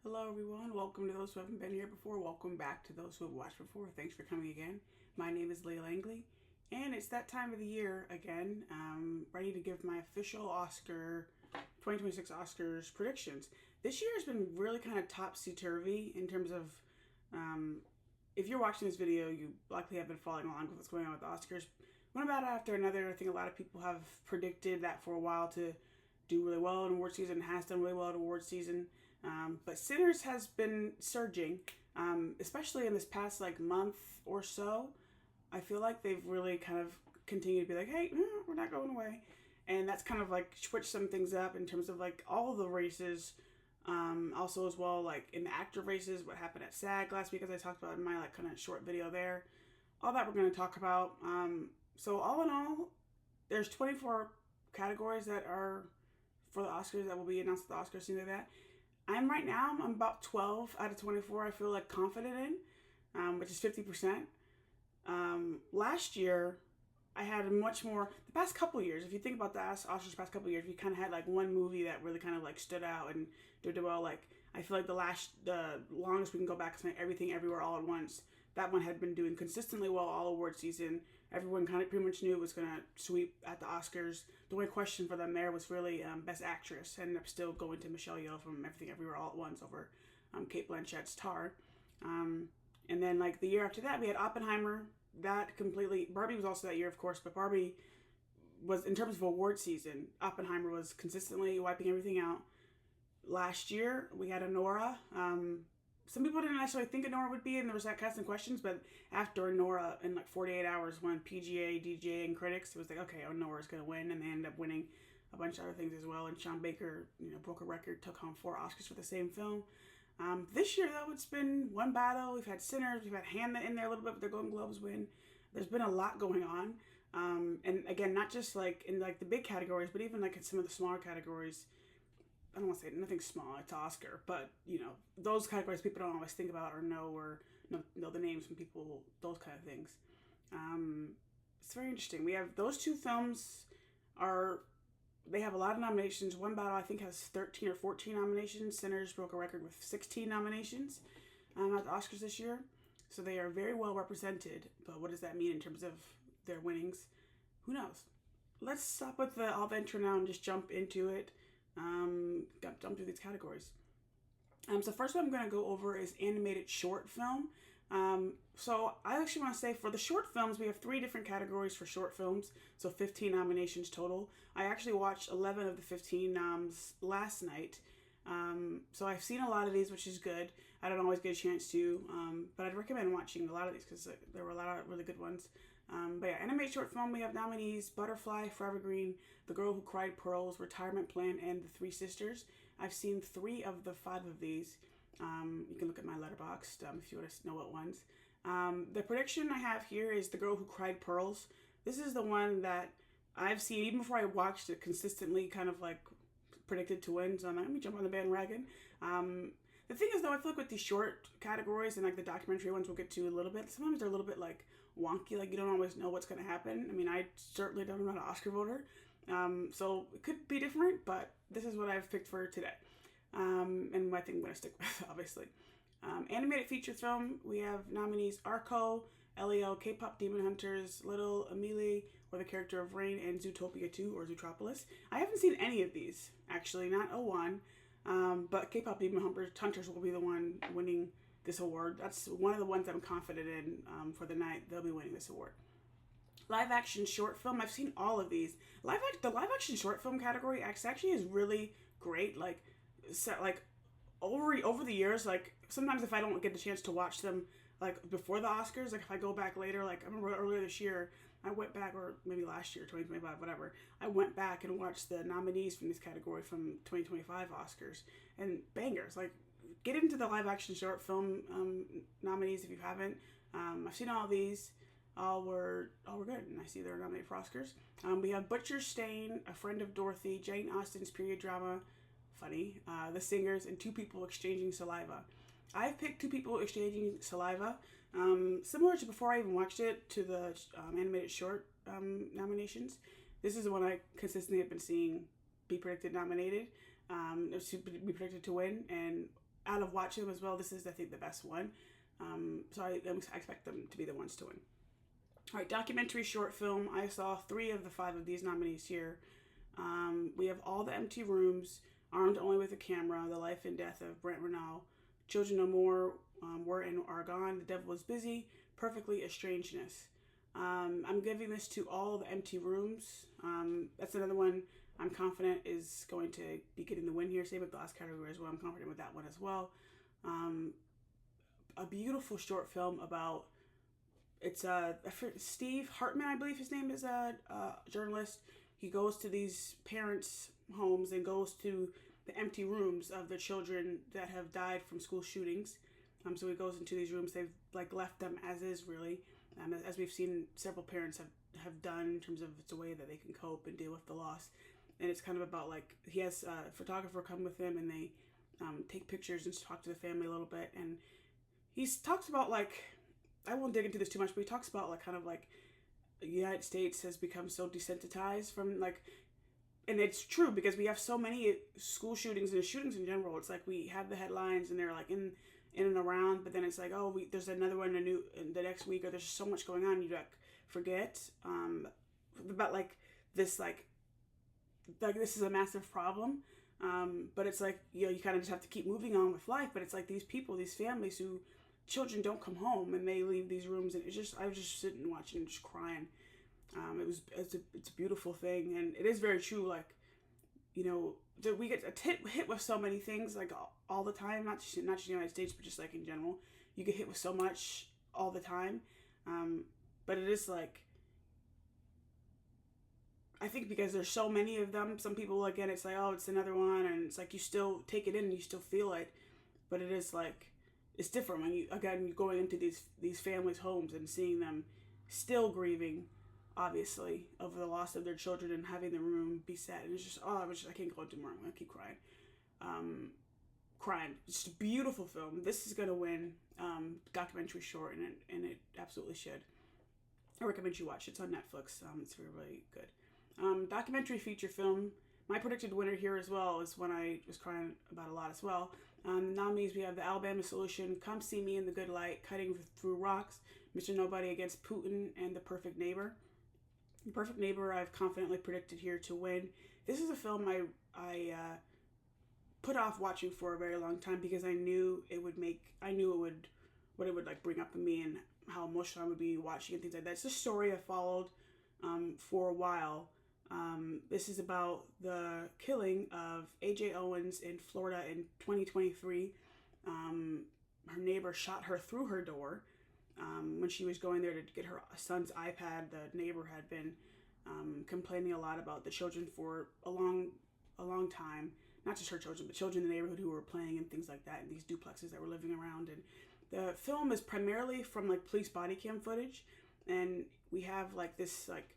Hello everyone, welcome to those who haven't been here before, welcome back to those who have watched before, thanks for coming again. My name is Leah Langley, and it's that time of the year again, ready to give my official 2026 Oscars predictions. This year has been really kind of topsy-turvy in terms of, if you're watching this video, you likely have been following along with what's going on with the Oscars. One about after another, I think a lot of people have predicted that for a while to do really well in award season, has done really well in award season. But Sinners has been surging, especially in this past month or so. I feel like they've really kind of continued to be like, hey, we're not going away. And that's kind of switched some things up in terms of all the races. Also as well, in the actor races, what happened at SAG last week, as I talked about in my kind of short video there. All that we're going to talk about. So all in all, there's 24 categories that are for the Oscars that will be announced at the Oscars, things like that. I'm about 12 out of 24 I feel confident in, which is 50%. Last year, I had much more, the past couple years, if you think about the Oscars past couple years, we kind of had one movie that really kind of stood out and did well. I feel like the longest we can go back is Everything Everywhere All at Once. That one had been doing consistently well all award season. Everyone kind of pretty much knew it was going to sweep at the Oscars. The only question for them there was really Best Actress. Ended up still going to Michelle Yeoh from Everything Everywhere All at Once over Cate Blanchett's Tar. And then the year after that, we had Oppenheimer. That completely, Barbie was also that year, of course, but Barbie was, in terms of award season, Oppenheimer was consistently wiping everything out. Last year, we had Anora. Some people didn't necessarily think Anora would be, and there was that kind of questions, but after Anora, in 48 hours, when PGA, DJ, and critics, it was okay, Anora's going to win, and they ended up winning a bunch of other things as well, and Sean Baker, broke a record, took home 4 Oscars for the same film. This year, though, it's been one battle. We've had Sinners, we've had Hamlet in there a little bit with their Golden Globes win. There's been a lot going on, and again, not just in the big categories, but even in some of the smaller categories. I don't want to say nothing small, it's Oscar, but those categories people don't always think about or know the names from people, those kind of things. It's very interesting. We have those two films they have a lot of nominations. One Battle I think has 13 or 14 nominations. Sinners broke a record with 16 nominations at the Oscars this year. So they are very well represented, but what does that mean in terms of their winnings? Who knows? Let's stop with all the intro now and just jump into it. Jump through these categories. So first one I'm going to go over is animated short film. So I actually want to say for the short films, we have 3 different categories for short films, so 15 nominations total. I actually watched 11 of the 15 noms last night. So I've seen a lot of these, which is good. I don't always get a chance to, but I'd recommend watching a lot of these because there were a lot of really good ones. But yeah, animated short film, we have nominees Butterfly, Forever Green, The Girl Who Cried Pearls, Retirement Plan, and The Three Sisters. I've seen 3 of the 5 of these. You can look at my Letterboxd if you want to know what ones. The prediction I have here is The Girl Who Cried Pearls. This is the one that I've seen, even before I watched it, consistently kind of predicted to win. So I'm like, let me jump on the bandwagon. The thing is, though, I feel with these short categories and the documentary ones we'll get to a little bit, sometimes they're a little bit wonky. You don't always know what's going to happen. I mean, I certainly don't know an Oscar voter. So it could be different, but this is what I've picked for today. And I think I'm going to stick with, obviously. Animated feature film, we have nominees Arco, Elio, K-pop Demon Hunters, Little Amelie, or the character of Rain, and Zootopia 2, or Zootropolis. I haven't seen any of these, actually, not one. But K-pop Demon Hunters will be the one winning this award. That's one of the ones I'm confident in for the night. They'll be winning this award. Live action short film, I've seen all of these. The live action short film category actually is really great. Over the years, sometimes if I don't get the chance to watch them before the Oscars, if I go back later, I remember earlier this year, I went back, or maybe last year, 2025, whatever, I went back and watched the nominees from this category from 2025 Oscars, and bangers. Get into the live action short film nominees if you haven't. I've seen all these. All were good, and I see they're nominated for Oscars. We have Butcher Stain, A Friend of Dorothy, Jane Austen's period drama, funny, The Singers, and Two People Exchanging Saliva. I've picked Two People Exchanging Saliva, similar to before I even watched it, to the animated short nominations. This is the one I consistently have been seeing be predicted nominated, to be predicted to win, and out of watching them as well, this is, I think, the best one. So I expect them to be the ones to win. All right, documentary short film. I saw 3 of the 5 of these nominees here. We have All the Empty Rooms, Armed Only with a Camera, The Life and Death of Brent Renaud, Children No More, Were and Are Gone, The Devil Is Busy, Perfectly Estrangedness. I'm giving this to All the Empty Rooms. That's another one I'm confident is going to be getting the win here. Same with the last category as well. I'm confident with that one as well. A beautiful short film about, it's Steve Hartman, I believe his name is, a journalist. He goes to these parents' homes and goes to the empty rooms of the children that have died from school shootings. So he goes into these rooms. They've like left them as is, really, as we've seen several parents have done in terms of it's a way that they can cope and deal with the loss. And it's kind of about, like, he has a photographer come with him, and they take pictures and talk to the family a little bit. And he talks about, like, I won't dig into this too much, but he talks about, like, kind of like the United States has become so desensitized from, like, and it's true because we have so many school shootings and shootings in general. It's like we have the headlines and they're like in and around, but then it's like, oh, there's another one in the next week, or there's so much going on, you like forget about like this this is a massive problem. But it's like, you know, you kind of just have to keep moving on with life. But it's like these people, these families who children don't come home and they leave these rooms, and I was just sitting watching and just crying. It's a beautiful thing, and it is very true. Like, you know, we get hit with so many things like all the time, not just the United States, but just like in general, you get hit with so much all the time. But it is like, I think because there's so many of them, some people, again, it's like, oh, it's another one, and it's like you still take it in and you still feel it, but it is like, it's different when you're going into these families' homes and seeing them still grieving, obviously, over the loss of their children, and having the room be set. And it's just, I can't go into more. I'm gonna keep crying. It's just a beautiful film. This is gonna win documentary short, and it absolutely should. I recommend you watch it. It's on Netflix. It's really, really good. Documentary feature film. My predicted winner here as well is one I was crying about a lot as well. The nominees, we have The Alabama Solution, Come See Me in the Good Light, Cutting Through Rocks, Mr. Nobody Against Putin, and The Perfect Neighbor. The Perfect Neighbor I've confidently predicted here to win. This is a film I put off watching for a very long time because I knew it would what it would like bring up in me and how emotional I would be watching and things like that. It's a story I followed for a while. This is about the killing of A.J. Owens in Florida in 2023. Her neighbor shot her through her door when she was going there to get her son's iPad. The neighbor had been complaining a lot about the children for a long time. Not just her children, but children in the neighborhood who were playing and things like that in these duplexes that were living around. And the film is primarily from like police body cam footage, and we have like this like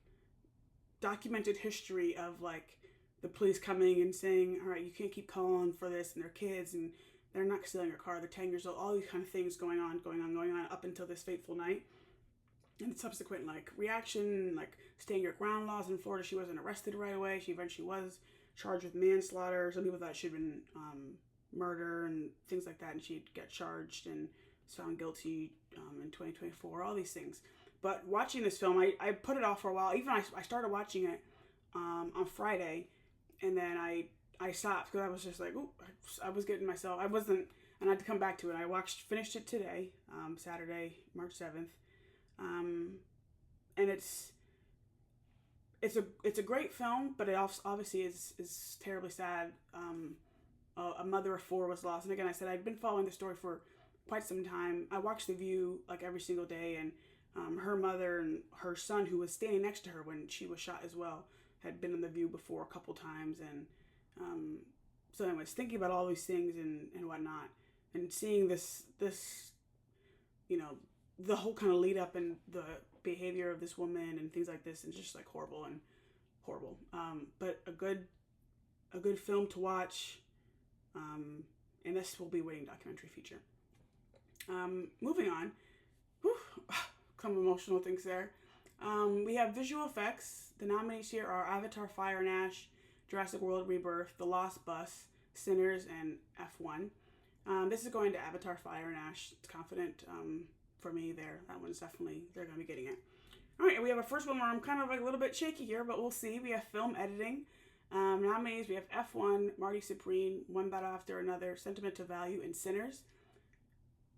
documented history of like the police coming and saying, all right, you can't keep calling for this, and their kids, and they're not stealing your car, they're 10 years old, all these kind of things going on up until this fateful night. And the subsequent like reaction, like stand your ground laws in Florida. She wasn't arrested right away. She eventually was charged with manslaughter. Some people thought she'd been murder and things like that, and she'd get charged and was found guilty in 2024, all these things. But watching this film, I put it off for a while. Even I started watching it on Friday, and then I stopped because I was just like, ooh, I was getting myself, I wasn't, and I had to come back to it. Finished it today, Saturday, March 7th. And it's a great film, but it also obviously is terribly sad. A mother of 4 was lost. And again, I said I'd been following the story for quite some time. I watched The View like every single day, and her mother and her son, who was standing next to her when she was shot as well, had been on The View before a couple times. And so anyways, thinking about all these things and whatnot, and seeing this, you know, the whole kind of lead up and the behavior of this woman and things like this, and just like horrible. But a good film to watch. And this will be winning documentary feature. Moving on. Some emotional things there. We have visual effects. The nominees here are Avatar: Fire and Ash, Jurassic World Rebirth, The Lost Bus, Sinners, and F1. This is going to Avatar, Fire and Ash. It's confident for me there. That one's definitely, they're going to be getting it. All right, and we have our first one where I'm kind of like a little bit shaky here, but we'll see. We have film editing. Nominees, we have F1, Marty Supreme, One Battle After Another, Sentimental Value, and Sinners.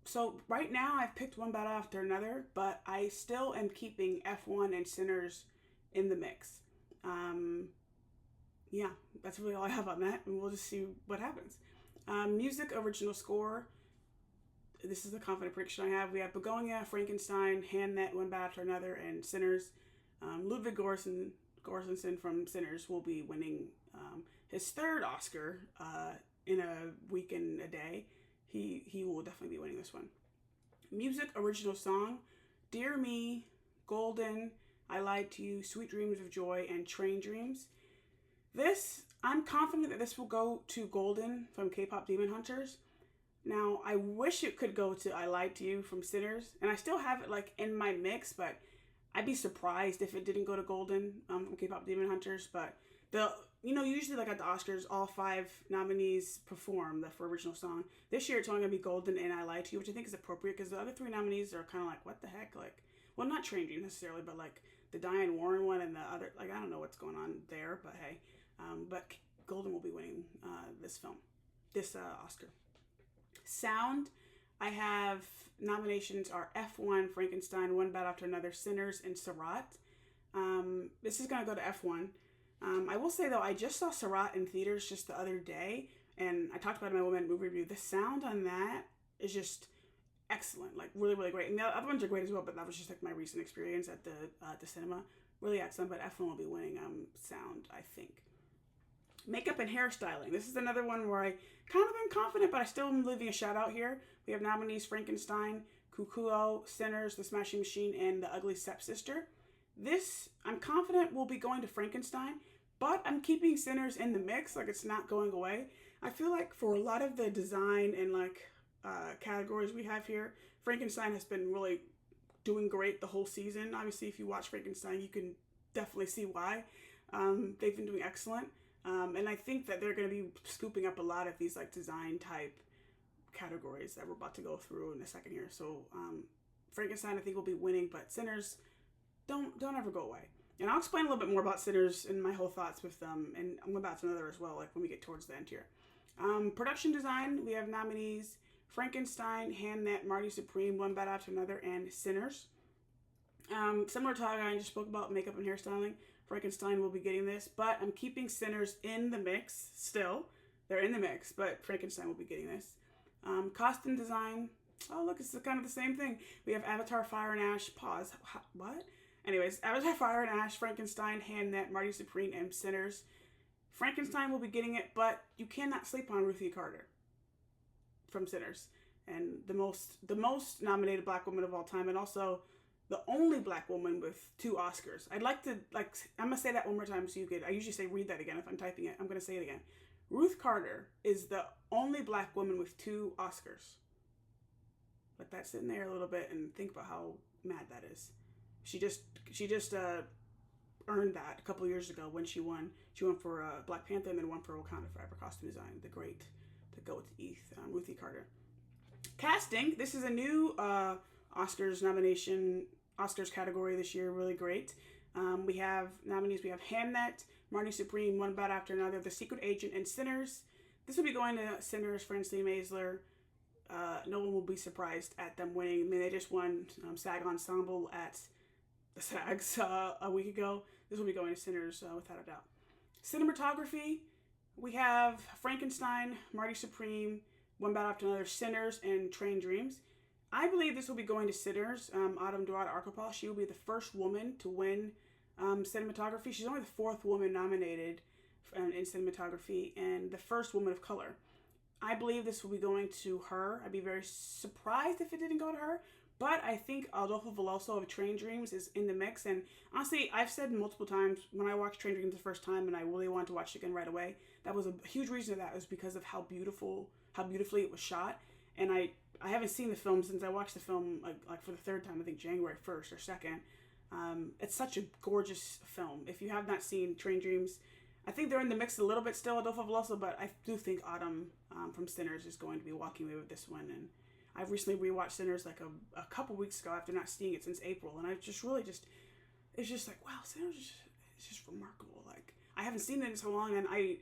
So right now I've picked One Battle After Another, but I still am keeping F1 and Sinners in the mix. Yeah, that's really all I have on that, and we'll just see what happens. Music, original score. This is the confident prediction I have. We have Begonia, Frankenstein, Hamnet, One Battle After Another, and Sinners. Ludwig Göransson from Sinners will be winning his third Oscar in a week and a day. He will definitely be winning this one. Music, original song. Dear Me, Golden, I Lied to You, Sweet Dreams of Joy, and Train Dreams. This, I'm confident that this will go to Golden from K-Pop Demon Hunters. Now, I wish it could go to I Lied to You from Sinners, and I still have it like in my mix, but I'd be surprised if it didn't go to Golden from K-Pop Demon Hunters. But usually like at the Oscars, all 5 nominees perform for original song. This year, it's only gonna be Golden and I Lied to You, which I think is appropriate because the other 3 nominees are kind of like, what the heck? Like, well, not Train Dream necessarily, but like the Diane Warren one and the other, like I don't know what's going on there, but hey, but Golden will be winning this Oscar. Sound, I have nominations are F1, Frankenstein, One Battle After Another, Sinners, and Sarat. This is going to go to F1. I will say, though, I just saw Sarat in theaters just the other day, and I talked about it in my Woman movie review. The sound on that is just excellent, like really, really great. And the other ones are great as well, but that was just like my recent experience at the cinema. Really excellent, but F1 will be winning sound, I think. Makeup and hairstyling. This is another one where I kind of am confident, but I still am leaving a shout out here. We have nominees Frankenstein, Kukuo, Sinners, The Smashing Machine, and The Ugly Stepsister. This, I'm confident, will be going to Frankenstein, but I'm keeping Sinners in the mix, like it's not going away. I feel like for a lot of the design and like categories we have here, Frankenstein has been really doing great the whole season. Obviously, if you watch Frankenstein, you can definitely see why. They've been doing excellent. And I think that they're going to be scooping up a lot of these like design type categories that we're about to go through in a second here. So Frankenstein I think will be winning, but Sinners don't ever go away. And I'll explain a little bit more about Sinners and my whole thoughts with them, and I'm about to another as well, like when we get towards the end here. Production design, we have nominees Frankenstein, Hamnet, Marty Supreme, One Battle After Another, and Sinners. Similar to how I just spoke about makeup and hairstyling, Frankenstein will be getting this, but I'm keeping Sinners in the mix still. They're in the mix, but Frankenstein will be getting this. Costume design. Oh, look, it's kind of the same thing. We have Avatar, Fire and Ash. Pause. What? Anyways, Avatar, Fire and Ash, Frankenstein, Hamnet, Marty Supreme, and Sinners. Frankenstein will be getting it, but you cannot sleep on Ruthie Carter from Sinners. And the most nominated Black woman of all time, and also the only Black woman with 2 Oscars. I'd like to, I'm going to say that one more time so you could, I usually say read that again if I'm typing it. I'm going to say it again. Ruth Carter is the only Black woman with 2 Oscars. Let that sit in there a little bit and think about how mad that is. She just earned that a couple years ago when she won. She won for Black Panther and then won for Wakanda Forever costume design. The great, to go with Ruthie Carter. Casting. This is a new Oscars category this year. Really great. We have nominees. We have Hamnet, Marty Supreme, One Battle After Another, The Secret Agent, and Sinners. This will be going to Sinners, Francine Maisler. No one will be surprised at them winning. I mean, they just won SAG Ensemble at the SAGs a week ago. This will be going to Sinners without a doubt. Cinematography. We have Frankenstein, Marty Supreme, One Battle After Another, Sinners, and Train Dreams. I believe this will be going to Sinners. Autumn Duat Archipel. She will be the first woman to win cinematography. She's only the 4th woman nominated in cinematography and the first woman of color. I believe this will be going to her. I'd be very surprised if it didn't go to her. But I think Adolfo Veloso of Train Dreams is in the mix. And honestly, I've said multiple times when I watched Train Dreams the first time and I really wanted to watch it again right away, that was a huge reason of that was because of how beautifully it was shot. And I haven't seen the film since I watched the film like for the 3rd time, I think January 1st or 2nd. It's such a gorgeous film. If you have not seen Train Dreams, I think they're in the mix a little bit still, Adolfo Veloso, but I do think Autumn from Sinners is going to be walking away with this one. And I've recently rewatched Sinners like a couple weeks ago after not seeing it since April, and I just really just, it's just like, wow, Sinners is just remarkable. Like, I haven't seen it in so long, and I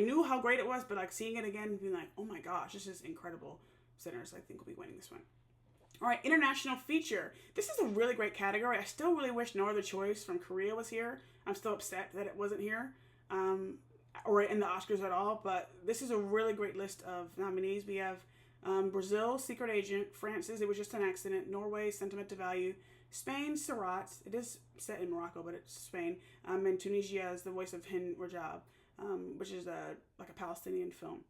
knew how great it was, but like seeing it again and being like, oh my gosh, this is incredible. Sinners, I think, will be winning this one. All right, international feature. This is a really great category. I still really wish No Other Choice from Korea was here. I'm still upset that it wasn't here, or in the Oscars at all. But this is a really great list of nominees. We have Brazil, Secret Agent; France's It Was Just an Accident; Norway, Sentimental Value; Spain, Surat. It is set in Morocco, but it's Spain. And Tunisia is The Voice of Hind Rajab, which is like a Palestinian film.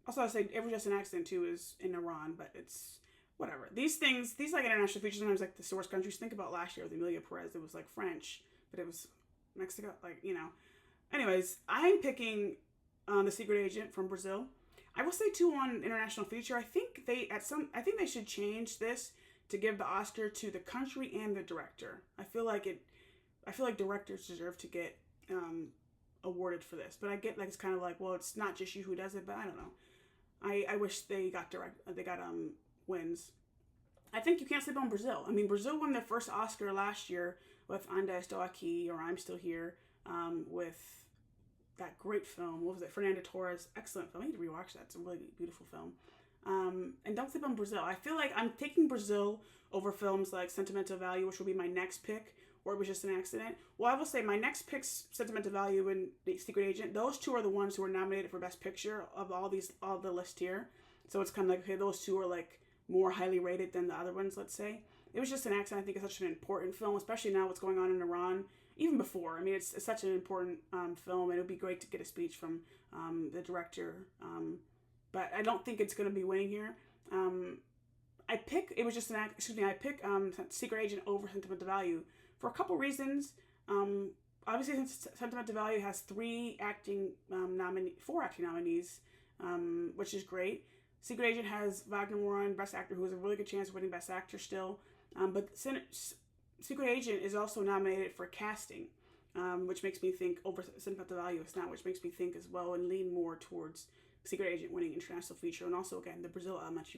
Also, I say It Was Just an Accident too is in Iran, but it's whatever. These things, these like international features, sometimes like the source countries. Think about last year with Emilia Perez. It was like French, but it was Mexico. Like, you know. Anyways, I'm picking The Secret Agent from Brazil. I will say too on international feature. I think they should change this to give the Oscar to the country and the director. I feel like directors deserve to get awarded for this. But I get like it's kind of like, well, it's not just you who does it, but I don't know. I wish they got wins. I think you can't sleep on Brazil. I mean, Brazil won their first Oscar last year with Ainda Estou Aqui, or I'm Still Here, with that great film. What was it? Fernando Torres. Excellent film. I need to rewatch that. It's a really beautiful film. And don't sleep on Brazil. I feel like I'm taking Brazil over films like Sentimental Value, which will be my next pick, or It Was Just an Accident. Well, I will say my next pick's Sentimental Value and The Secret Agent. Those two are the ones who are nominated for Best Picture of all the list here. So it's kind of like, okay, those two are like more highly rated than the other ones, let's say. It Was Just an Accident, I think, is such an important film, especially now what's going on in Iran. Even before, I mean, it's such an important film, and it would be great to get a speech from the director. But I don't think it's going to be winning here. I pick Secret Agent over Sentimental Value for a couple reasons. Obviously, Sentimental Value has four acting nominees, which is great. Secret Agent has Wagner Morin, Best Actor, who has a really good chance of winning Best Actor still. But Secret Agent is also nominated for casting, which makes me think over Sentimental Value is not, which makes me think as well and lean more towards Secret Agent winning international feature. And also, again, the Brazil element.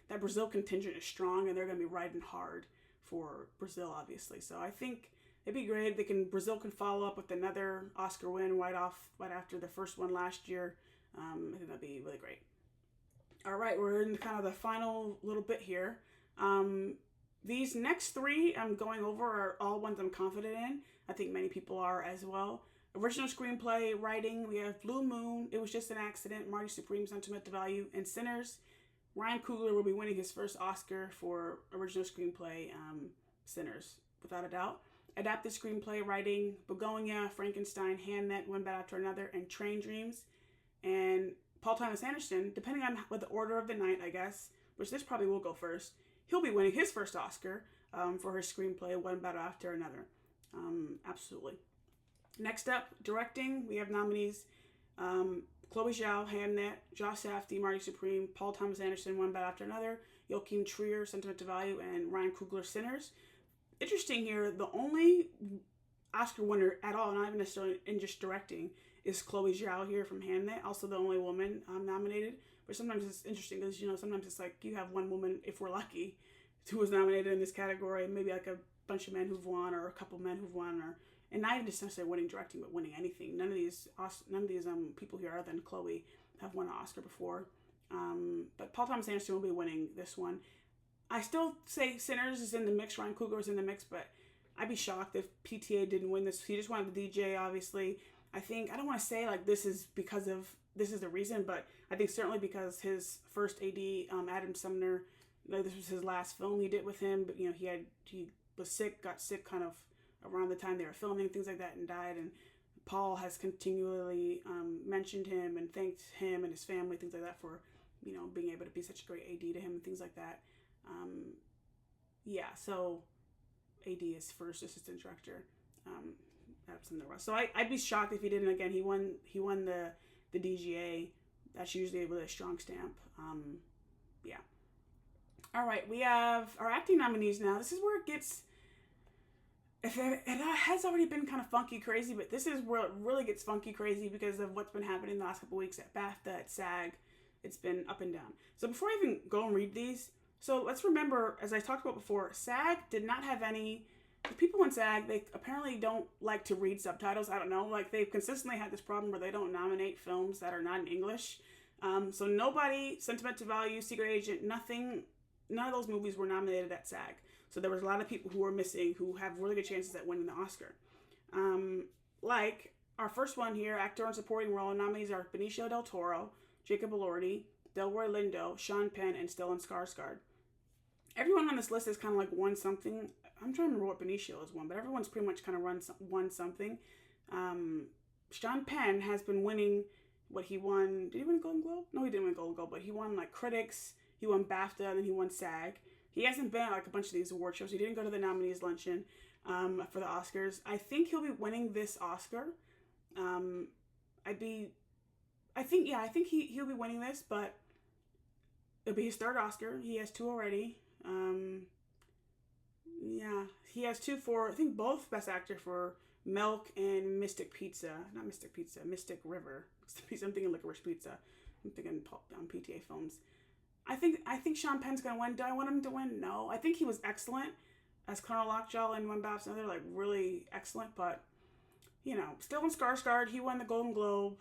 That Brazil contingent is strong, and they're going to be riding hard for Brazil, obviously. So I think it'd be great. Brazil can follow up with another Oscar win right after the first one last year. I think that'd be really great. All right, we're in kind of the final little bit here. These next three I'm going over are all ones I'm confident in. I think many people are as well. Original screenplay, writing, we have Blue Moon, It Was Just an Accident, Marty Supreme, Sentimental Value, and Sinners. Ryan Coogler will be winning his first Oscar for original screenplay, Sinners, without a doubt. Adapted screenplay, writing, Begonia, Frankenstein, Hamnet, One Bad After Another, and Train Dreams. And Paul Thomas Anderson, depending on what the order of the night, I guess, which this probably will go first, he'll be winning his first Oscar for his screenplay, One Battle After Another. Absolutely. Next up, directing, we have nominees Chloe Zhao, Hamnet, Josh Safdie, Marty Supreme, Paul Thomas Anderson, One Battle After Another, Joachim Trier, Sentimental Value, and Ryan Coogler, Sinners. Interesting here, the only Oscar winner at all, not even necessarily in just directing, is Chloe Zhao here from Hamnet, also the only woman nominated. But sometimes it's interesting because, sometimes it's like you have one woman, if we're lucky, who was nominated in this category, maybe like a bunch of men who've won or a couple men who've won, and not even just necessarily winning directing, but winning anything. None of these people here other than Chloe have won an Oscar before. But Paul Thomas Anderson will be winning this one. I still say Sinners is in the mix, Ryan Coogler is in the mix, but I'd be shocked if PTA didn't win this. He just wanted the DJ, obviously. I don't want to say like this is the reason, but I think certainly because his first AD, Adam Sumner, this was his last film he did with him, but he was sick, got sick kind of around the time they were filming, things like that, and died. And Paul has continually mentioned him and thanked him and his family, things like that, for being able to be such a great AD to him and things like that. So AD is first assistant director. So I'd be shocked if he didn't. Again, he won the DGA. That's usually a really strong stamp. All right, we have our acting nominees now. This is where it gets if it has already been kind of funky crazy, but this is where it really gets funky crazy because of what's been happening the last couple weeks at BAFTA, at SAG. It's been up and down. So before I even go and read these, so let's remember, as I talked about before, SAG did not have any. The people in SAG, they apparently don't like to read subtitles. I don't know. Like, they've consistently had this problem where they don't nominate films that are not in English. So nobody, Sentimental Value, Secret Agent, nothing, none of those movies were nominated at SAG. So there was a lot of people who were missing who have really good chances at winning the Oscar. Like our first one here, actor and supporting role nominees are Benicio del Toro, Jacob Elordi, Delroy Lindo, Sean Penn, and Stellan Skarsgård. Everyone on this list has kind of like won something. I'm trying to remember what Benicio has won, but everyone's pretty much kind of won something. Sean Penn has been winning what he won. Did he win a Golden Globe? No, he didn't win a Golden Globe, but he won like critics. He won BAFTA, and then he won SAG. He hasn't been at like a bunch of these award shows. He didn't go to the nominees luncheon for the Oscars. I think he'll be winning this Oscar. I think he'll be winning this, but it'll be his third Oscar. He has 2 already. Yeah, he has 2 for, I think, both Best Actor for Milk and Mystic Pizza. Not Mystic Pizza, Mystic River. I'm thinking Licorice Pizza. I'm thinking PTA Films. I think Sean Penn's gonna win. Do I want him to win? No. I think he was excellent as Colonel Lockjaw in One Babs Another, like really excellent. But Stellan Skarsgård, he won the Golden Globe.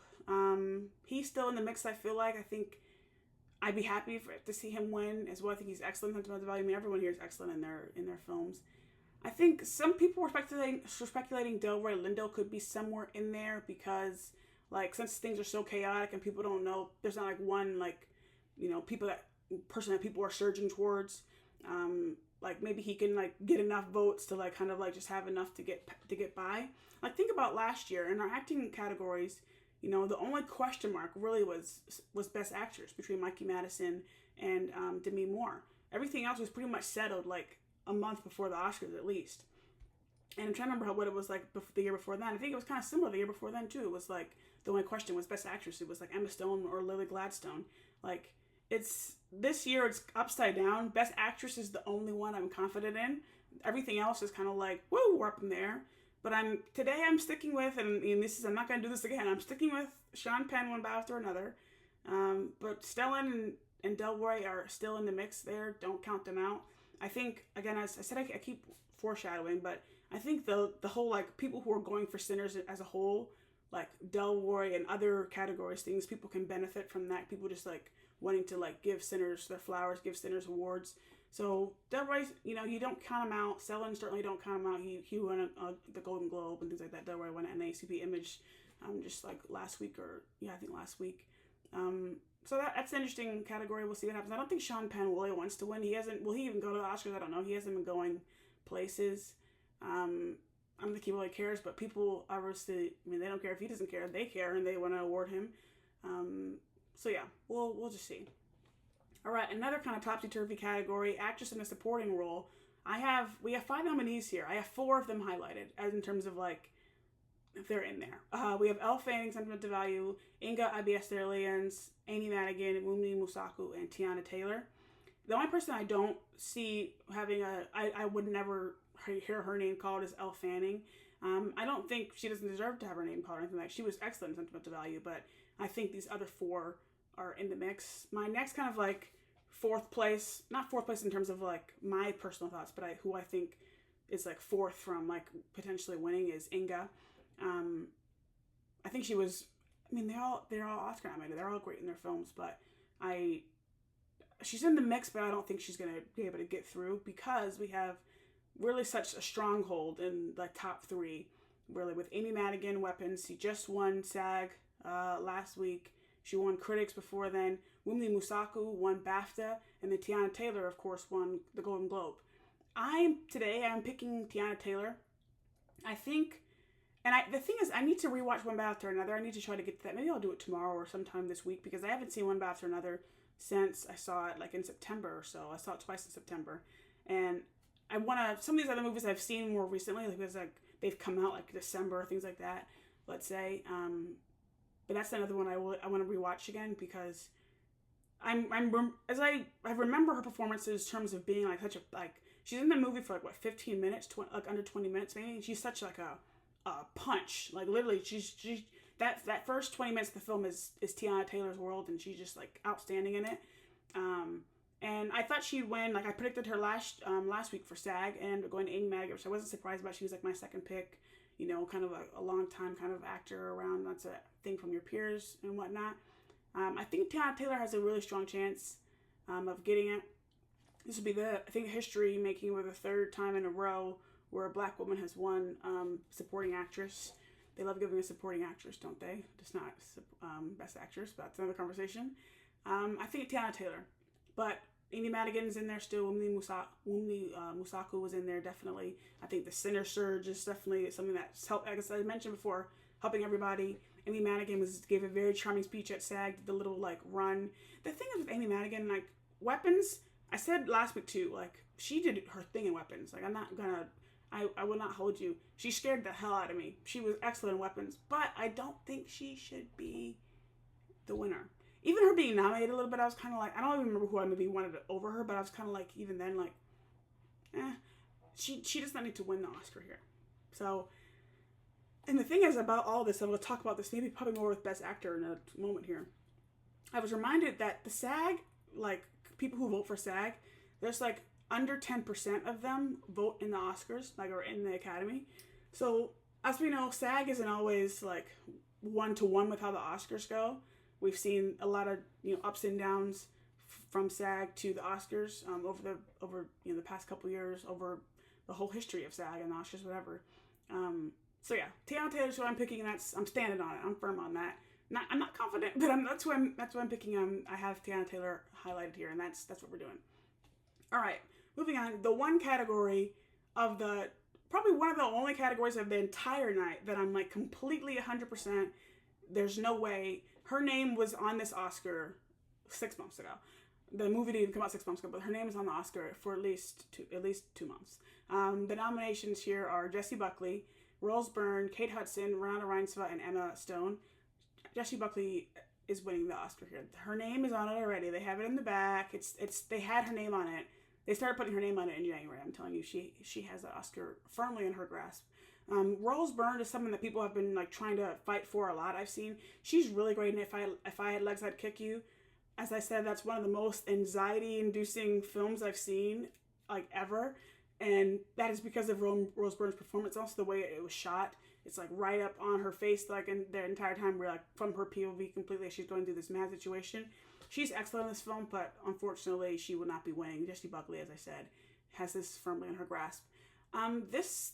He's still in the mix. I feel like I think I'd be happy to see him win as well. I think he's excellent in Sentimental Value. I mean, everyone here is excellent in their films. I think some people were speculating Delroy Lindo could be somewhere in there because, like, since things are so chaotic and people don't know, there's not like one person that people are surging towards. Like maybe he can like get enough votes to like kind of like just have enough to get by. Like, think about last year in our acting categories. The only question mark really was Best Actress between Mikey Madison and Demi Moore. Everything else was pretty much settled like a month before the Oscars at least. And I'm trying to remember what it was like the year before then. I think it was kind of similar the year before then too. It was like the only question was Best Actress. It was like Emma Stone or Lily Gladstone. Like, this year it's upside down. Best Actress is the only one I'm confident in. Everything else is kind of like, whoa, we're up in there. But I'm sticking with, and I'm not going to do this again. I'm sticking with Sean Penn one after another. But Stellan and Delroy are still in the mix there. Don't count them out. I think, again, as I said, I keep foreshadowing, but I think the whole, like, people who are going for Sinners as a whole, like Delroy and other categories, things, people can benefit from that. People just, like, wanting to, like, give Sinners their flowers, give Sinners awards. So Delroy, you don't count him out. Stellan certainly don't count him out. He won the Golden Globe and things like that. Delroy won an NAACP Image just like last week I think last week. So that's an interesting category. We'll see what happens. I don't think Sean Penn really wants to win. Will he even go to the Oscars? I don't know. He hasn't been going places. I don't think he really cares, but people obviously, they don't care if he doesn't care. They care and they want to award him. So yeah, we'll just see. All right, another kind of topsy-turvy category, actress in a supporting role. We have 5 nominees here. I have 4 of them highlighted, as in terms of like, if they're in there. We have Elle Fanning, Sentimental Value, Inga Ibias-Sterlians, Amy Madigan, Wunmi Mosaku, and Tiana Taylor. The only person I don't see having I would never hear her name called is Elle Fanning. I don't think she doesn't deserve to have her name called or anything like that. She was excellent in Sentimental Value, but I think these other 4 are in the mix. My next kind of like not fourth place in terms of like my personal thoughts, but who I think is like 4th from like potentially winning is Inga. I think she was, they're all Oscar nominated. They're all great in their films, but she's in the mix, but I don't think she's going to be able to get through because we have really such a stronghold in the top 3, really, with Amy Madigan, Weapons. She just won SAG last week. She won critics before then. Wunmi Mosaku won BAFTA, and then Tiana Taylor, of course, won the Golden Globe. I'm picking Tiana Taylor. I think, the thing is, I need to rewatch One Bad After Another. I need to try to get to that. Maybe I'll do it tomorrow or sometime this week because I haven't seen One Bad After Another since I saw it like in September or so. I saw it twice in September, and some of these other movies I've seen more recently, like because like they've come out like December, things like that. Let's say. But that's another one I want to rewatch again because I remember her performances in terms of being like such a like she's in the movie for like what 15 minutes, like under 20 minutes maybe. And she's such like a punch. Like literally, she that first 20 minutes of the film is Tiana Taylor's world, and she's just like outstanding in it. And I thought she'd win. Like I predicted her last week for SAG and going to Amy Madigan, which I wasn't surprised about. She was like my second pick. You know, kind of a long time kind of actor around. That's a thing from your peers and whatnot. I think Tiana Taylor has a really strong chance of getting it. This would be history making with the third time in a row where a black woman has won supporting actress. They love giving a supporting actress, don't they? Just not best actress, but that's another conversation. I think Tiana Taylor, but Amy Madigan's in there still. Wunmi Musaku was in there definitely. I think the center surge is definitely something that's helped. Like I mentioned before, helping everybody. Amy Madigan gave a very charming speech at SAG. Did the little like run. The thing is with Amy Madigan, like Weapons. I said last week too, like she did her thing in Weapons. Like I will not hold you. She scared the hell out of me. She was excellent in Weapons, but I don't think she should be the winner. Even her being nominated a little bit, I was kind of like, I don't even remember who I maybe wanted over her, but I was kind of like, even then, like, she does not need to win the Oscar here. So, and the thing is about all this, I'm going to talk about this maybe probably more with Best Actor in a moment here. I was reminded that the SAG, like, people who vote for SAG, there's like under 10% of them vote in the Oscars, like, or in the Academy. So, as we know, SAG isn't always like one-to-one with how the Oscars go. We've seen a lot of ups and downs from SAG to the Oscars over the past couple years, over the whole history of SAG and the Oscars, whatever. So yeah, Tiana Taylor's who I'm picking, and I'm standing on it. I'm firm on that. I'm not confident, but that's who I'm picking. I have Tiana Taylor highlighted here, and that's what we're doing. All right, moving on. The one category of probably one of the only categories of the entire night that I'm like completely 100%. There's no way. Her name was on this Oscar 6 months ago. The movie didn't come out 6 months ago, but her name is on the Oscar for at least 2 months. The nominations here are Jessie Buckley, Rose Byrne, Kate Hudson, Renata Reinsva, and Emma Stone. Jessie Buckley is winning the Oscar here. Her name is on it already. They have it in the back. They had her name on it. They started putting her name on it in January. I'm telling you, she has the Oscar firmly in her grasp. Rose Byrne is someone that people have been like trying to fight for a lot. I've seen she's really great in If I Had Legs I'd Kick You. As I said, that's one of the most anxiety-inducing films I've seen like ever, and that is because of Rose Byrne's performance. Also, the way it was shot, it's like right up on her face, like in the entire time we're like from her POV completely. She's going through this mad situation. She's excellent in this film, but unfortunately, she will not be winning. Jessie Buckley, as I said, has this firmly in her grasp. This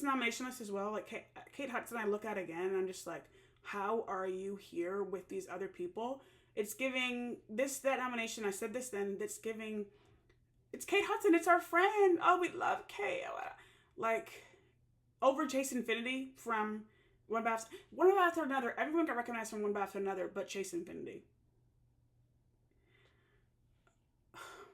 nomination list as well, like Kate Hudson, I look at again and I'm just like, how are you here with these other people? It's giving that nomination, I said this then, it's Kate Hudson, it's our friend. Oh, we love Kate. Like, over Chase Infinity from One Bath After Another. Everyone got recognized from One Bath After Another, but Chase Infinity.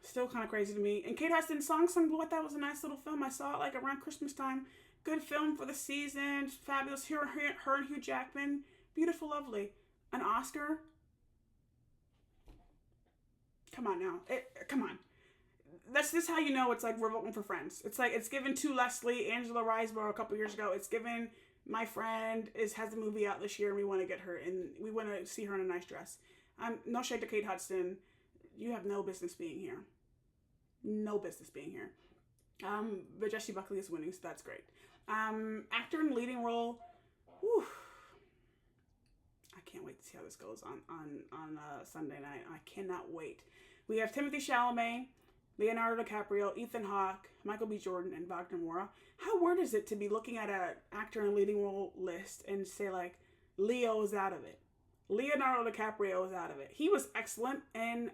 Still kind of crazy to me. And Kate Hudson, Song Sung Blue, I thought was a nice little film. I saw it like around Christmas time. Good film for the season. Fabulous. Her and Hugh Jackman. Beautiful, lovely. An Oscar? Come on now. Come on. That's just how you know it's like we're voting for friends. It's like it's given to Leslie, Angela Riseborough a couple years ago. It's given my friend has the movie out this year and we want to get her and we want to see her in a nice dress. No shade to Kate Hudson. You have no business being here. No business being here. But Jessie Buckley is winning, so that's great. Actor in leading role. Whew. I can't wait to see how this goes on Sunday night. I cannot wait. We have Timothée Chalamet, Leonardo DiCaprio, Ethan Hawke, Michael B. Jordan, and Wagner Moura. How weird is it to be looking at an actor in leading role list and say like Leo is out of it? Leonardo DiCaprio is out of it. He was excellent in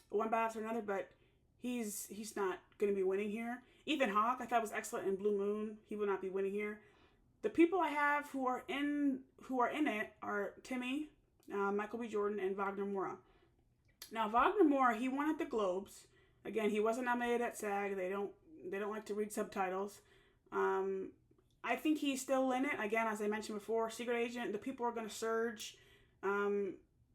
One Bath After Another, but he's not going to be winning here. Ethan Hawke, I thought was excellent in Blue Moon. He will not be winning here. The people I have who are in it are Timmy, Michael B. Jordan, and Wagner Moura. Now Wagner Moura, he won at the Globes. Again, he wasn't nominated at SAG. They don't like to read subtitles. I think he's still in it. Again, as I mentioned before, Secret Agent. The people are going to surge.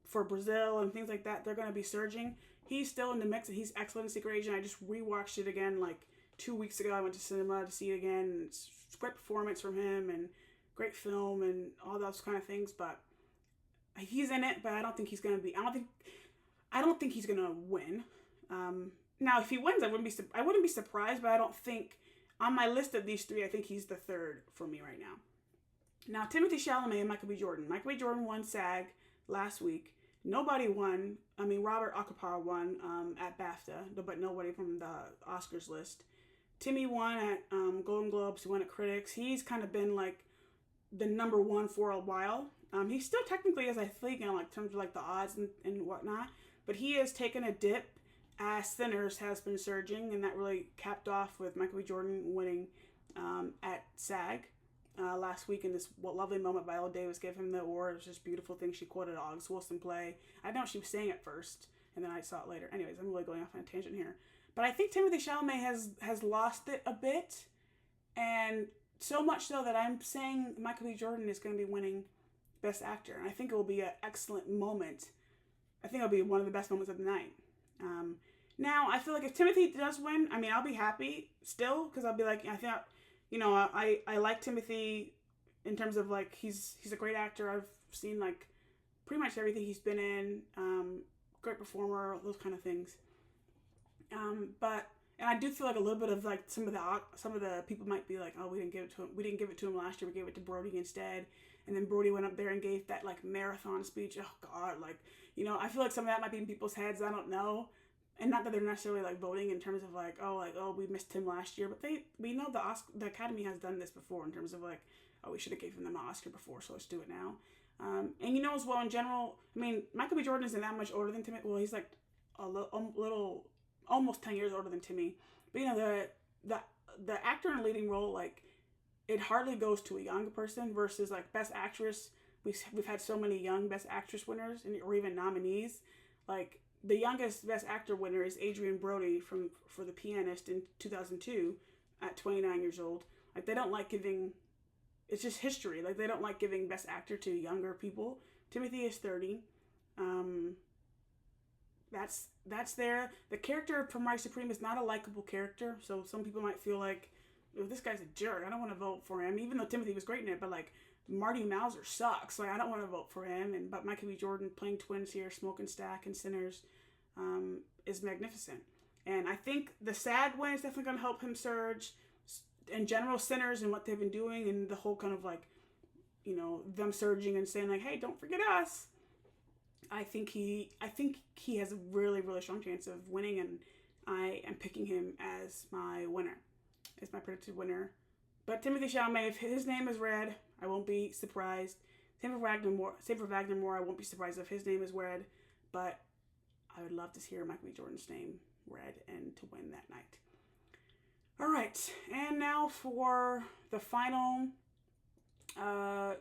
for Brazil and things like that, they're going to be surging. He's still in the mix, and he's excellent in Secret Agent. I just rewatched it again like 2 weeks ago. I went to cinema to see it again. And it's a great performance from him, and great film, and all those kind of things. But he's in it, but I don't think he's going to be. I don't think he's going to win. Now, if he wins, I wouldn't be surprised, but I don't think on my list of these three, I think he's the third for me right now. Now, Timothée Chalamet and Michael B. Jordan. Michael B. Jordan won SAG last week. Nobody won. I mean, Robert Acapara won at BAFTA, but nobody from the Oscars list. Timmy won at Golden Globes. He won at Critics. He's kind of been like the number one for a while. He still technically is, I think, in like terms of like the odds and whatnot, but he has taken a dip as Sinners has been surging, and that really capped off with Michael B. Jordan winning at SAG last week in this lovely moment. Viola Davis gave him the award. It was just a beautiful thing. She quoted August Wilson play. I know she was saying it first, and then I saw it later. Anyways, I'm really going off on a tangent here. But I think Timothée Chalamet has lost it a bit, and so much so that I'm saying Michael B. Jordan is going to be winning Best Actor, and I think it will be an excellent moment. I think it'll be one of the best moments of the night. Now, I feel like if Timothy does win, I mean, I'll be happy still, because I'll be like, I think, I like Timothy in terms of like he's a great actor. I've seen like pretty much everything he's been in. Great performer, those kind of things. And I do feel like a little bit of like some of the people might be like, oh, we didn't give it to him. We didn't give it to him last year. We gave it to Brody instead. And then Brody went up there and gave that like marathon speech. Oh God, like, I feel like some of that might be in people's heads. I don't know. And not that they're necessarily like voting in terms of like, oh, we missed him last year. But we know the Academy has done this before in terms of like, oh, we should have given them an Oscar before, so let's do it now. And as well, in general, I mean, Michael B. Jordan isn't that much older than Timmy. Well, he's like a little almost 10 years older than Timmy. But the actor in a leading role, like, it hardly goes to a younger person versus like Best Actress. We've had so many young Best Actress winners or even nominees. Like the youngest Best Actor winner is Adrian Brody for The Pianist in 2002 at 29 years old. Like they don't like giving. It's just history. Like they don't like giving Best Actor to younger people. Timothy is 30. That's there. The character from Rise Supreme is not a likable character, so some people might feel like, oh, this guy's a jerk. I don't want to vote for him, even though Timothy was great in it. But like Marty Mauser sucks. Like I don't want to vote for him. But Michael B. Jordan playing twins here, Smoke and Stack and Sinners, is magnificent. And I think the SAG win is definitely going to help him surge. In general, Sinners and what they've been doing, and the whole kind of like, them surging and saying like, hey, don't forget us. I think he has a really, really strong chance of winning, and I am picking him as my winner, as my predicted winner. But Timothée Chalamet, if his name is read, I won't be surprised. Same for Wagner Moore, I won't be surprised if his name is read. But I would love to hear Michael B. Jordan's name read and to win that night. All right, and now for the final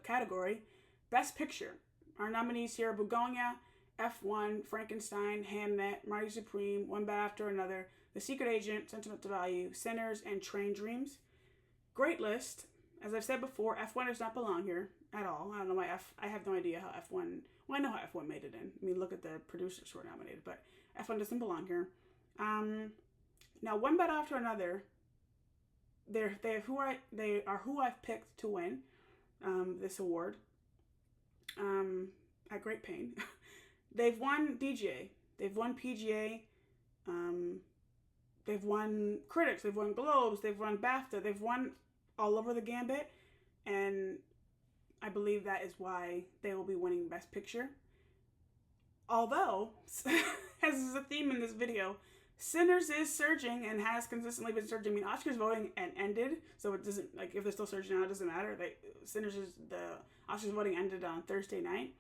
category, Best Picture. Our nominees here are Begonia, F1, Frankenstein, Hamnet, Marty Supreme, One Bad After Another, The Secret Agent, Sentimental Value, Sinners, and Train Dreams. Great list. As I've said before, F1 does not belong here at all. I don't know why I have no idea how F1, well, I know how F1 made it in. I mean, look at the producers who are nominated, but F1 doesn't belong here. Now, One Bad After Another, they are who I've picked to win this award. At great pain. They've won DGA, they've won PGA, they've won Critics, they've won Globes, they've won BAFTA, they've won all over the gambit, and I believe that is why they will be winning Best Picture. Although, as is a theme in this video, Sinners is surging and has consistently been surging. I mean, Oscars voting ended, so it doesn't, like, if they're still surging now, it doesn't matter. The Oscars voting ended on Thursday night.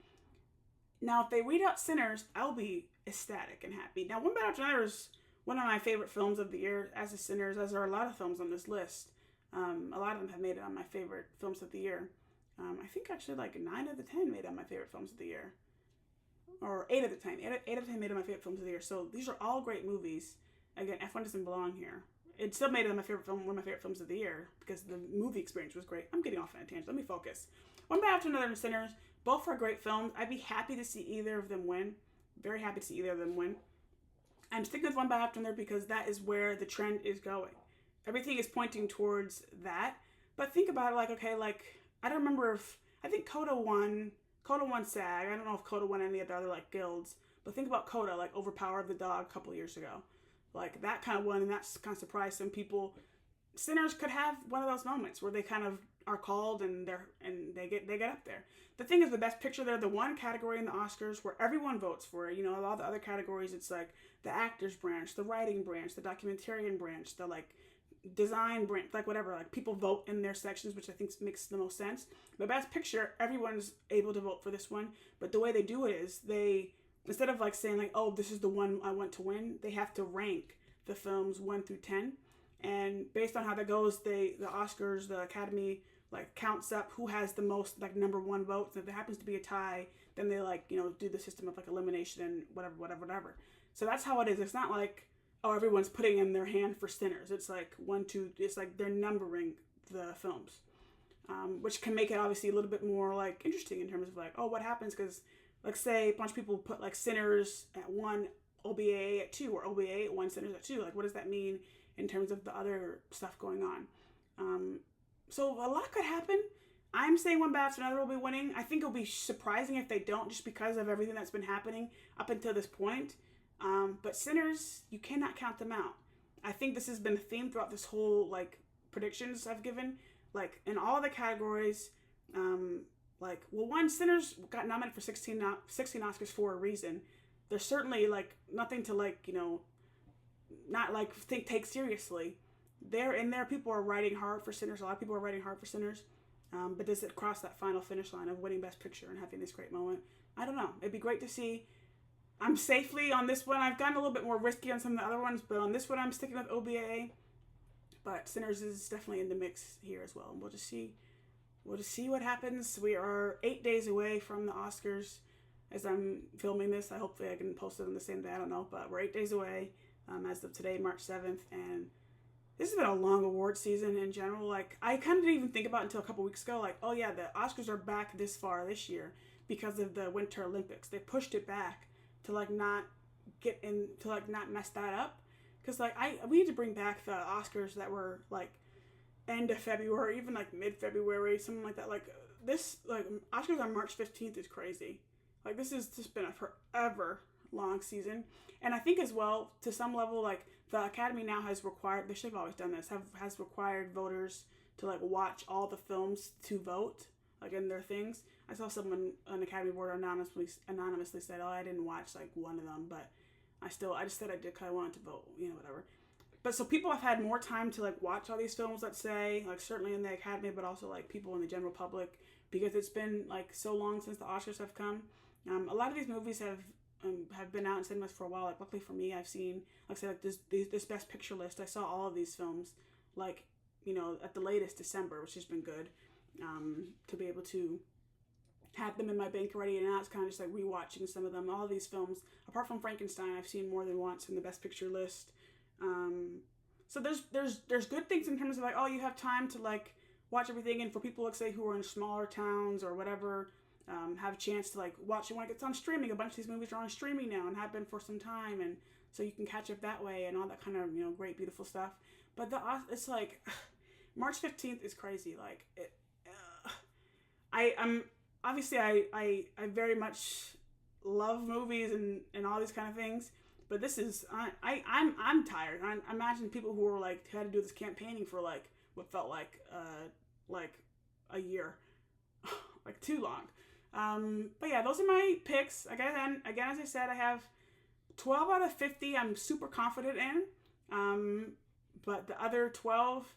Now, if they read out Sinners, I'll be ecstatic and happy. Now, One Bad After Another is one of my favorite films of the year, as is Sinners, as are a lot of films on this list. A lot of them have made it on my favorite films of the year. I think actually like 9 of the 10 made it on my favorite films of the year. Or 8 of the 10. 8 of the 10 made it on my favorite films of the year. So these are all great movies. Again, F1 doesn't belong here. It still made it on my favorite film, one of my favorite films of the year, because the movie experience was great. I'm getting off on a tangent. Let me focus. One Bad After Another and Sinners Both are great films. I'd be happy to see either of them win. Very happy to see either of them win. I'm sticking with One Bad Apple there because that is where the trend is going. Everything is pointing towards that. But think about it, like, okay, like, I don't remember if, I think Coda won SAG. I don't know if Coda won any of the other, like, guilds. But think about Coda, like, Overpower of the Dog a couple years ago. Like, that kind of won, and that's kind of surprised some people. Sinners could have one of those moments where they kind of are called and they get up there. The thing is, the Best Picture, they're the one category in the Oscars where everyone votes for it. You know, all the other categories, it's like the actors branch, the writing branch, the documentarian branch, the like design branch, like whatever. Like people vote in their sections, which I think makes the most sense. The Best Picture, everyone's able to vote for this one, but the way they do it is they, instead of like saying like, oh, this is the one I want to win, they have to rank the films 1 through 10. And based on how that goes, the Oscars, the Academy, like counts up who has the most like number one votes. And if it happens to be a tie, then they like, you know, do the system of like elimination and whatever. So that's how it is. It's not like, oh, everyone's putting in their hand for Sinners. It's like 1, 2. It's like they're numbering the films, which can make it obviously a little bit more like interesting in terms of like, oh, what happens? Because like say a bunch of people put like Sinners at 1, OBA at 2, or OBA at 1, Sinners at 2. Like, what does that mean in terms of the other stuff going on? So a lot could happen. I'm saying One Bad Apple will be winning. I think it'll be surprising if they don't, just because of everything that's been happening up until this point. But Sinners, you cannot count them out. I think this has been a theme throughout this whole like predictions I've given, like in all the categories. One, Sinners got nominated for 16 Oscars for a reason. There's certainly like nothing to like, you know, not like take seriously. They're in there. People are writing hard for Sinners. A lot of people are writing hard for Sinners. But does it cross that final finish line of winning Best Picture and having this great moment? I don't know. It'd be great to see. I'm safely on this one. I've gotten a little bit more risky on some of the other ones, but on this one, I'm sticking with OBA. But Sinners is definitely in the mix here as well. And we'll just see what happens. We are 8 days away from the Oscars as I'm filming this. Hopefully I can post it on the same day. I don't know, but we're 8 days away as of today, March 7th, and this has been a long award season in general. Like, I kind of didn't even think about it until a couple weeks ago. Like, oh yeah, the Oscars are back this far this year because of the Winter Olympics. They pushed it back to like not get in, to like not mess that up. Because like we need to bring back the Oscars that were like end of February, even like mid-February, something like that. Like this, like Oscars on March 15th is crazy. Like this has just been a forever long season. And I think as well, to some level, like the Academy now has required, they should have always done this, has required voters to like watch all the films to vote, like in their things. I saw someone, an Academy board anonymously said, oh, I didn't watch like one of them, but I just said I did because I wanted to vote, you know, whatever. But so people have had more time to like watch all these films, let's say, like certainly in the Academy, but also like people in the general public, because it's been like so long since the Oscars have come. A lot of these movies have been out in cinemas for a while. Like luckily for me, I've seen, like I said, like this Best Picture list. I saw all of these films, like, you know, at the latest December, which has been good, to be able to have them in my bank already. And now it's kind of just like rewatching some of them. All of these films, apart from Frankenstein, I've seen more than once in the Best Picture list. So there's good things in terms of like, oh, you have time to like watch everything, and for people, like say, who are in smaller towns or whatever, have a chance to like watch it when it gets on streaming. A bunch of these movies are on streaming now and have been for some time, and so you can catch up that way and all that kind of, you know, great, beautiful stuff. But it's like March 15th is crazy. Like I'm obviously I very much love movies and all these kind of things, but this is I'm tired. I imagine people who were like had to do this campaigning for like what felt like a year, like too long. But yeah, those are my picks. Again, as I said, I have 12 out of 50 I'm super confident in. But the other 12,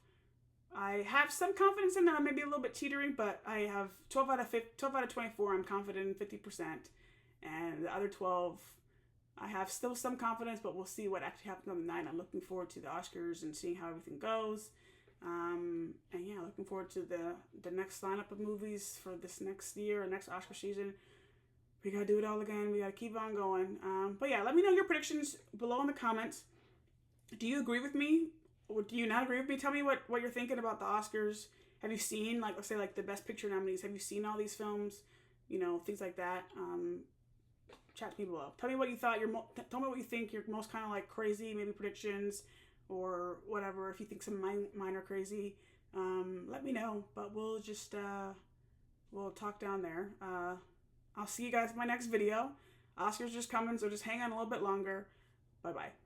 I have some confidence in them. I may be a little bit teetering, but I have 12 out of 24 I'm confident in 50%. And the other 12, I have still some confidence, but we'll see what actually happens on the night. I'm looking forward to the Oscars and seeing how everything goes. And yeah, looking forward to the next lineup of movies for this next year or next Oscar season. We gotta do it all again. We gotta keep on going. But yeah, let me know your predictions below in the comments. Do you agree with me? Or do you not agree with me? Tell me what you're thinking about the Oscars. Have you seen, like, let's say, like, the Best Picture nominees? Have you seen all these films? you know, things like that. Chat to me below. Tell me what you thought. Tell me what you think. Your most kind of like crazy, maybe predictions or whatever. If you think some mine are crazy, let me know. But we'll just we'll talk down there. I'll see you guys in my next video. Oscar's just coming, so just hang on a little bit longer. Bye bye.